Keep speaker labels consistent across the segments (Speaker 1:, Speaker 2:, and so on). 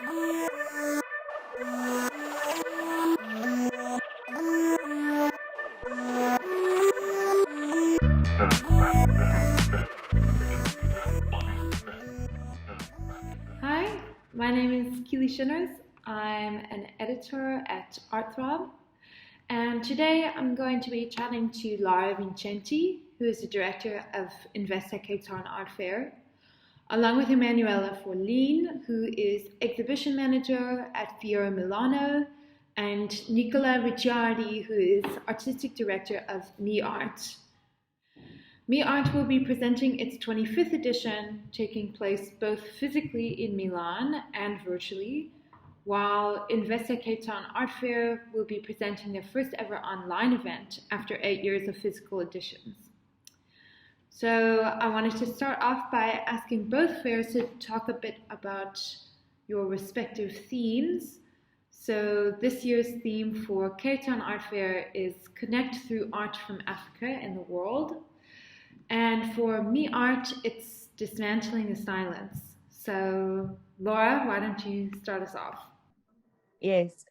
Speaker 1: Hi, my name is Keely Shinners. I'm an editor at Artthrob, and today I'm going to be chatting to Lara Vincenti, who is the director of Investec Cape Town Art Fair, along with Emanuela Forlin, who is exhibition manager at Fiera Milano, and Nicola Ricciardi, who is artistic director of miart. miart will be presenting its 25th edition, taking place both physically in Milan and virtually, while Investec Cape Town Art Fair will be presenting their first ever online event after 8 years of physical editions. So I wanted to start off by asking both fairs to talk a bit about your respective themes. So this year's theme for Cape Town Art Fair is Connect Through Art from Africa and the World. And for miart, it's Dismantling the Silence. So Laura, why don't you start us off?
Speaker 2: Yes,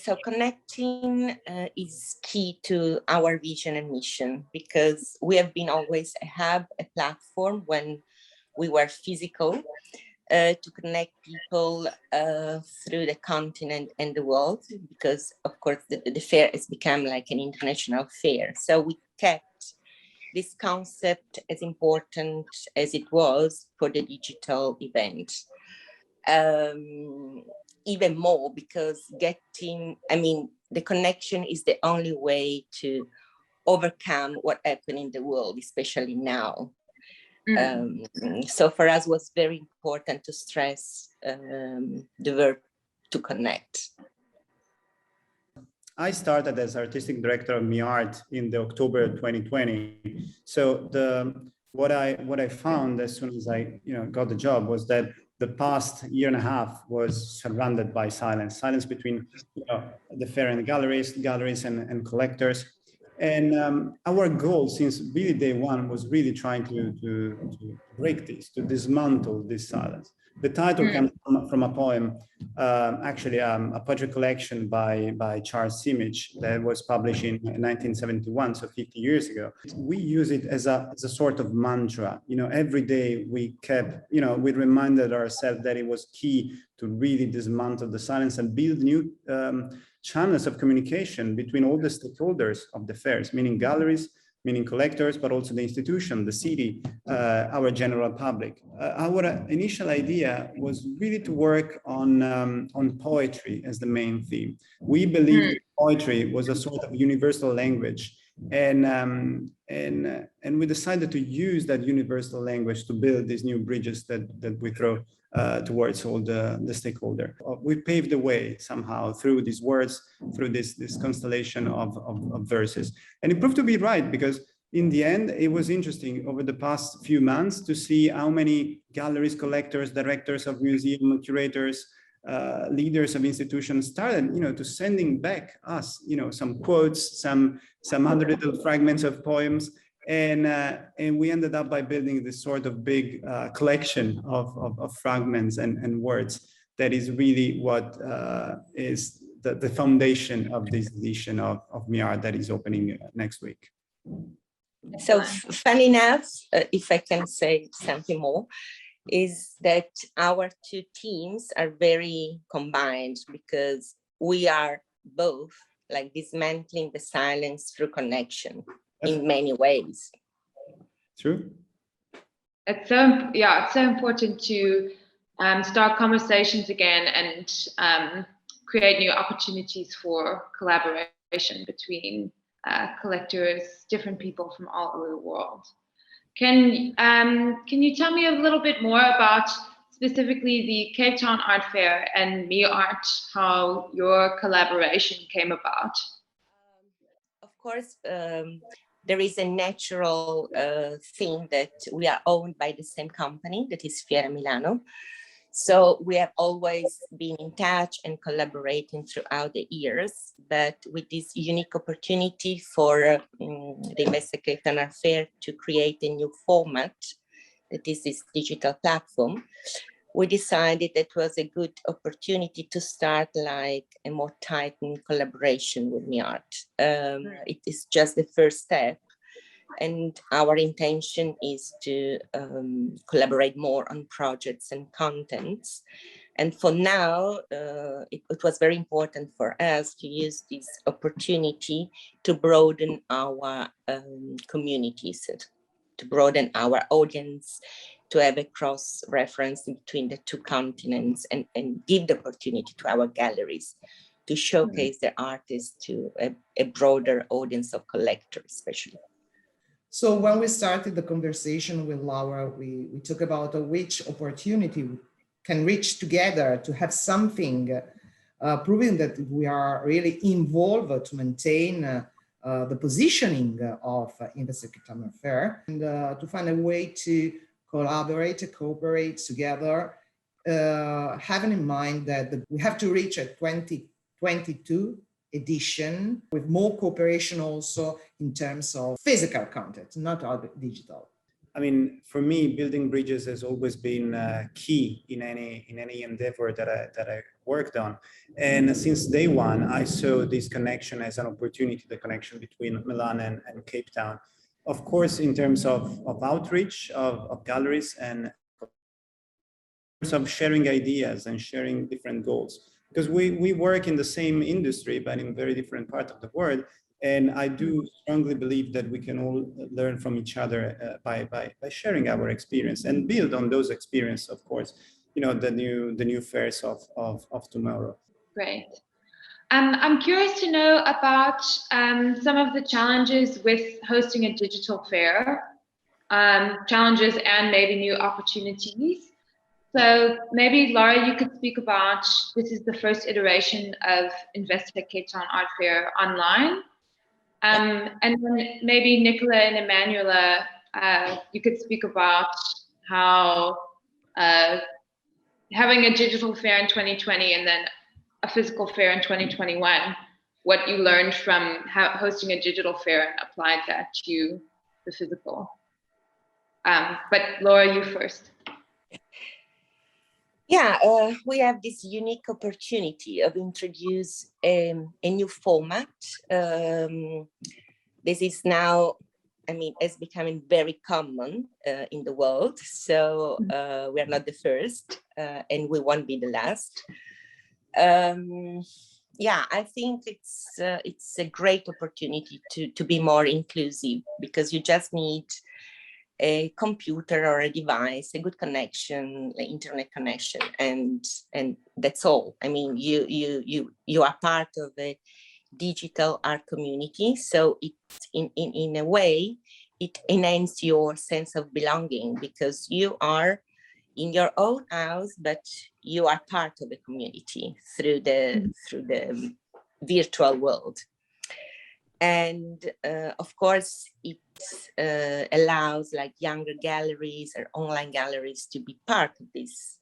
Speaker 2: so connecting is key to our vision and mission, because we have been always a hub, a platform when we were physical, to connect people through the continent and the world, because of course the fair has become like an international fair. So we kept this concept as important as it was for the digital event. Even more, because the connection is the only way to overcome what happened in the world, especially now. So for us, it was very important to stress the verb to connect.
Speaker 3: I started as artistic director of miart in the October 2020. So what I found as soon as I got the job was that the past year and a half was surrounded by silence between the fair and the galleries and collectors. And our goal since really day one was really trying to break this, to dismantle this silence. The title comes from a poem, actually a poetry collection by Charles Simic that was published in 1971, so 50 years ago. We use it as a sort of mantra. Every day we kept, we reminded ourselves that it was key to really dismantle the silence and build new channels of communication between all the stakeholders of the fairs, meaning galleries, meaning collectors, but also the institution, the city, our general public. Our initial idea was really to work on poetry as the main theme. We believed that poetry was a sort of universal language, and we decided to use that universal language to build these new bridges that we throw towards all the stakeholder. We paved the way somehow through these words, through this constellation of verses. And it proved to be right, because in the end, it was interesting over the past few months to see how many galleries, collectors, directors of museum, curators, leaders of institutions started, to sending back us, some quotes, some other little fragments of poems. And we ended up by building this sort of big collection of fragments and words that is really what is the foundation of this edition of miart that is opening next week.
Speaker 2: So funny enough, if I can say something more, is that our two teams are very combined, because we are both like dismantling the silence through connection in many ways.
Speaker 3: True.
Speaker 1: It's so important to start conversations again and create new opportunities for collaboration between collectors, different people from all over the world. Can you tell me a little bit more about specifically the Cape Town Art Fair and miart, how your collaboration came about?
Speaker 2: Of course, there is a natural thing that we are owned by the same company, that is Fiera Milano. So we have always been in touch and collaborating throughout the years, but with this unique opportunity for the Investec Cape Town Art Fair to create a new format, that is this digital platform, we decided that was a good opportunity to start like a more tightened collaboration with miart. It is just the first step, and our intention is to collaborate more on projects and contents. And for now, it was very important for us to use this opportunity to broaden our communities, to broaden our audience, to have a cross-reference between the two continents, and give the opportunity to our galleries to showcase their artists to a broader audience of collectors, especially.
Speaker 4: So when we started the conversation with Laura, we talked about which opportunity we can reach together to have something proving that we are really involved to maintain the positioning of Investec Summer Fair, and to find a way to collaborate, cooperate together, having in mind that we have to reach a 2022 edition with more cooperation also in terms of physical content, not digital.
Speaker 3: I mean, for me, building bridges has always been key in any endeavor that I worked on. And since day one, I saw this connection as an opportunity, the connection between Milan and Cape Town. Of course, in terms of outreach of galleries and in terms of sharing ideas and sharing different goals. Because we work in the same industry, but in very different parts of the world. And I do strongly believe that we can all learn from each other by sharing our experience and build on those experiences, of course, you know, the new fairs of tomorrow.
Speaker 1: Great. I'm curious to know about some of the challenges with hosting a digital fair, challenges and maybe new opportunities. So maybe Laura, you could speak about, this is the first iteration of Investec Cape Town Art Fair online. And then maybe Nicola and Emanuela, you could speak about how having a digital fair in 2020 and then a physical fair in 2021, what you learned from hosting a digital fair and applied that to the physical. But Laura, you first.
Speaker 2: Yeah, we have this unique opportunity of introduce a new format. This is now, I mean, it's becoming very common in the world. So we are not the first, and we won't be the last. Yeah, I think it's a great opportunity to be more inclusive, because you just need a computer or a device, a good connection, an internet connection, and that's all. I mean, you are part of a digital art community, so it in a way it enhances your sense of belonging, because you are in your own house, but you are part of the community through the virtual world. And of course, it allows like younger galleries or online galleries to be part of this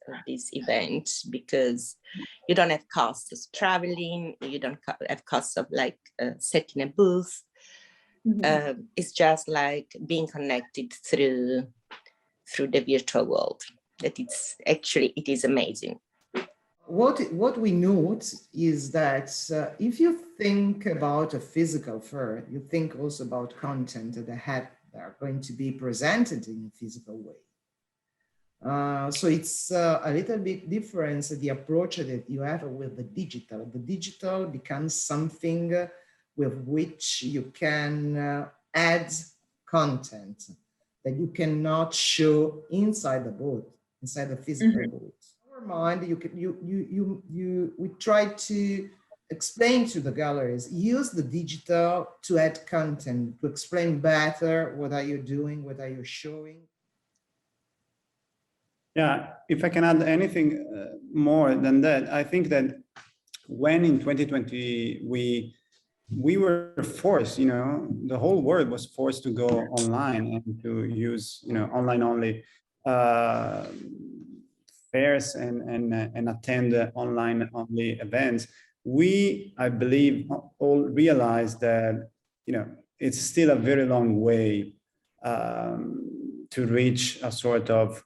Speaker 2: event, because you don't have costs of traveling, you don't have costs of like setting a booth. It's just like being connected through the virtual world. That it is amazing.
Speaker 4: What we note is that if you think about a physical fair, you think also about content that are going to be presented in a physical way. So it's a little bit different, the approach that you have with the digital. The digital becomes something with which you can add content that you cannot show inside the booth, inside the physical booth. Mind, we try to explain to the galleries, use the digital to add content, to explain better what are you doing, what are you showing.
Speaker 3: Yeah, if I can add anything more than that, I think that when in 2020 we were forced, you know, the whole world was forced to go online and to use, you know, online only fairs and attend online only events. I believe, all realized that, you know, it's still a very long way to reach a sort of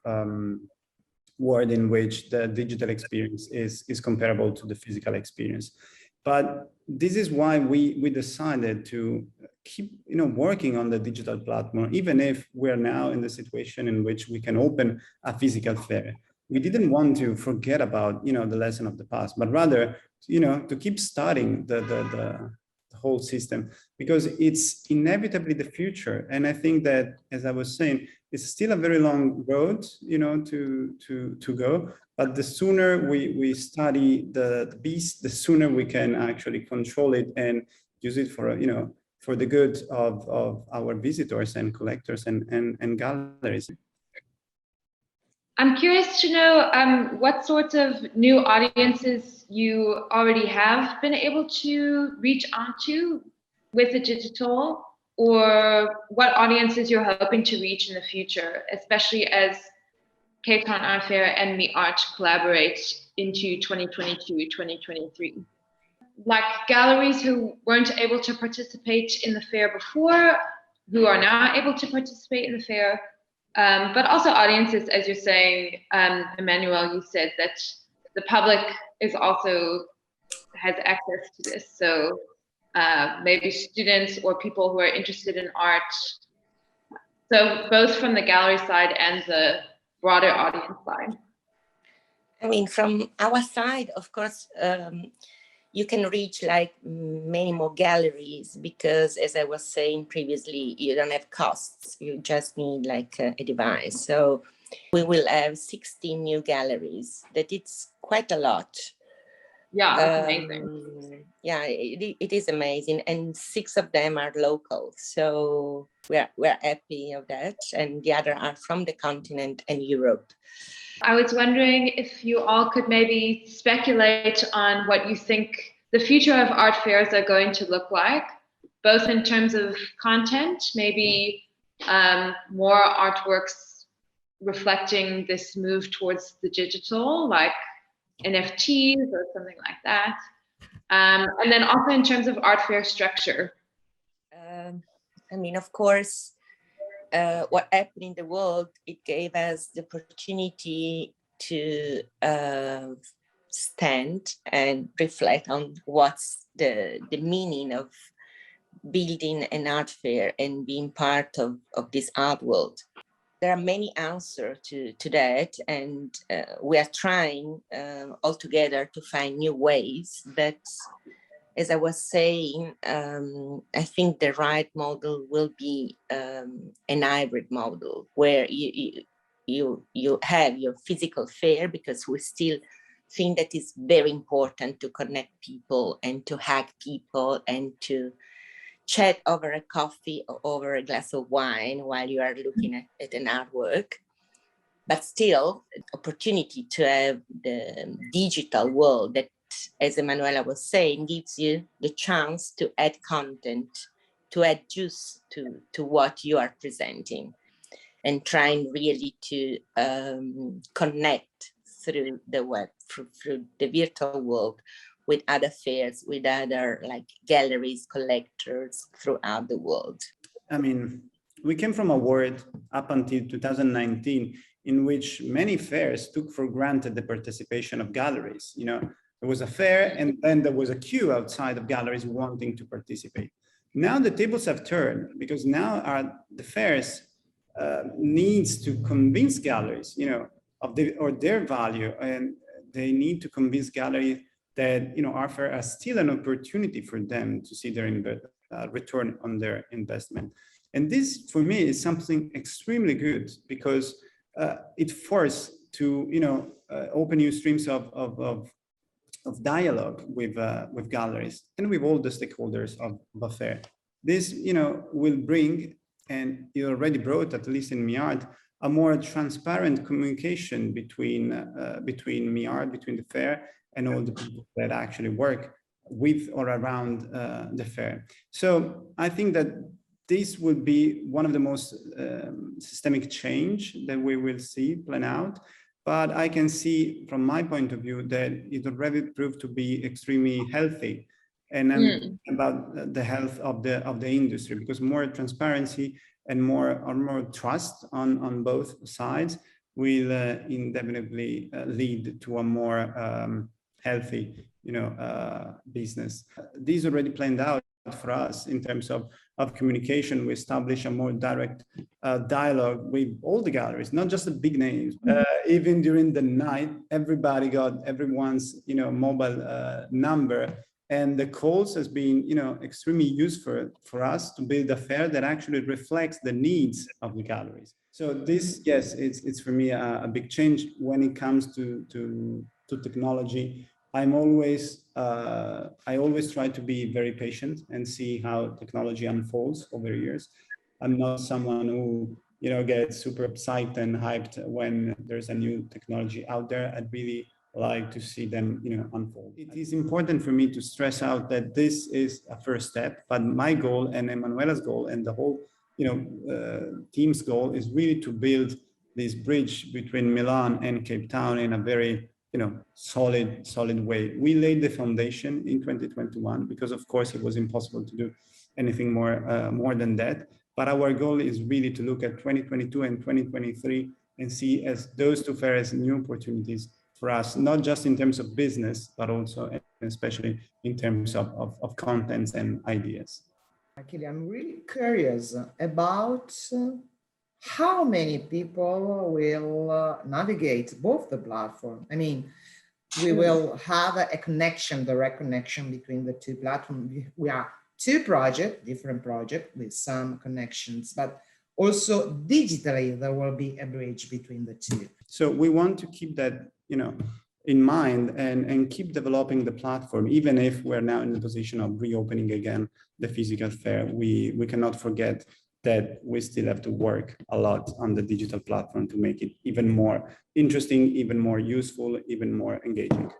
Speaker 3: world in which the digital experience is comparable to the physical experience. But this is why we decided to keep working on the digital platform, even if we're now in the situation in which we can open a physical fair. We didn't want to forget about the lesson of the past, but rather to keep studying the whole system, because it's inevitably the future. And I think that, as I was saying, it's still a very long road to go. But the sooner we study the beast, the sooner we can actually control it and use it for the good of our visitors and collectors and galleries.
Speaker 1: I'm curious to know what sorts of new audiences you already have been able to reach onto with the digital, or what audiences you're hoping to reach in the future, especially as Cape Town Art Fair and miart collaborate into 2022-2023. Like galleries who weren't able to participate in the fair before, who are now able to participate in the fair, but also audiences, as you're saying, Emmanuel, you said that the public is also has access to this. So maybe students or people who are interested in art. So both from the gallery side and the broader audience side.
Speaker 2: I mean, from our side, of course, you can reach like many more galleries, because, as I was saying previously, you don't have costs. You just need like a device. So we will have 16 new galleries. That it's quite a lot.
Speaker 1: Yeah, that's amazing.
Speaker 2: Yeah, it is amazing, and 6 of them are local. So we're happy of that, and the other are from the continent and Europe.
Speaker 1: I was wondering if you all could maybe speculate on what you think the future of art fairs are going to look like, both in terms of content, maybe more artworks reflecting this move towards the digital, like NFTs or something like that. And then also in terms of art fair structure.
Speaker 2: I mean, of course, what happened in the world, it gave us the opportunity to stand and reflect on what's the meaning of building an art fair and being part of this art world. There are many answers to that, and we are trying all together to find new ways. But as I was saying, I think the right model will be an hybrid model, where you have your physical fair, because we still think that it's very important to connect people and to hug people and to chat over a coffee or over a glass of wine while you are looking at an artwork. But still, opportunity to have the digital world that, as Emanuela was saying, gives you the chance to add content, to add juice to what you are presenting, and trying really to connect through the web, through the virtual world, with other fairs, with other like galleries, collectors throughout the world.
Speaker 3: I mean, we came from a world up until 2019 in which many fairs took for granted the participation of galleries. There was a fair, and then there was a queue outside of galleries wanting to participate. Now the tables have turned, because now the fairs needs to convince galleries, of their value, and they need to convince galleries that art fair is still an opportunity for them to see their return on their investment. And this, for me, is something extremely good, because it forced to open new streams of dialogue with galleries and with all the stakeholders of a fair. This will bring, and it already brought, at least in miart, a more transparent communication between miart, between the fair, and all the people that actually work with or around the fair. So I think that this will be one of the most systemic change that we will see plan out. But I can see, from my point of view, that it already proved to be extremely healthy, and about the health of the industry, because more transparency and more trust on both sides will inevitably lead to a more healthy, business. These already planned out for us in terms of communication. We establish a more direct dialogue with all the galleries, not just the big names. Even during the night, everybody got everyone's mobile number, and the calls has been extremely useful for us to build a fair that actually reflects the needs of the galleries. So this, yes, it's for me a big change when it comes to technology. I always try to be very patient and see how technology unfolds over years. I'm not someone who gets super psyched and hyped when there's a new technology out there. I'd really like to see them unfold. It is important for me to stress out that this is a first step, but my goal and Emanuela's goal and the whole team's goal is really to build this bridge between Milan and Cape Town in a very solid way. We laid the foundation in 2021 because of course it was impossible to do anything more than that. But our goal is really to look at 2022 and 2023 and see as those two fairs new opportunities for us, not just in terms of business, but also and especially in terms of contents and ideas.
Speaker 4: Actually, I'm really curious about how many people will navigate both the platform. I mean, we will have a connection, direct connection between the two platforms. We are two projects, different projects with some connections, but also digitally, there will be a bridge between the two.
Speaker 3: So we want to keep that, in mind and keep developing the platform, even if we're now in the position of reopening again the physical fair. We cannot forget that we still have to work a lot on the digital platform to make it even more interesting, even more useful, even more engaging.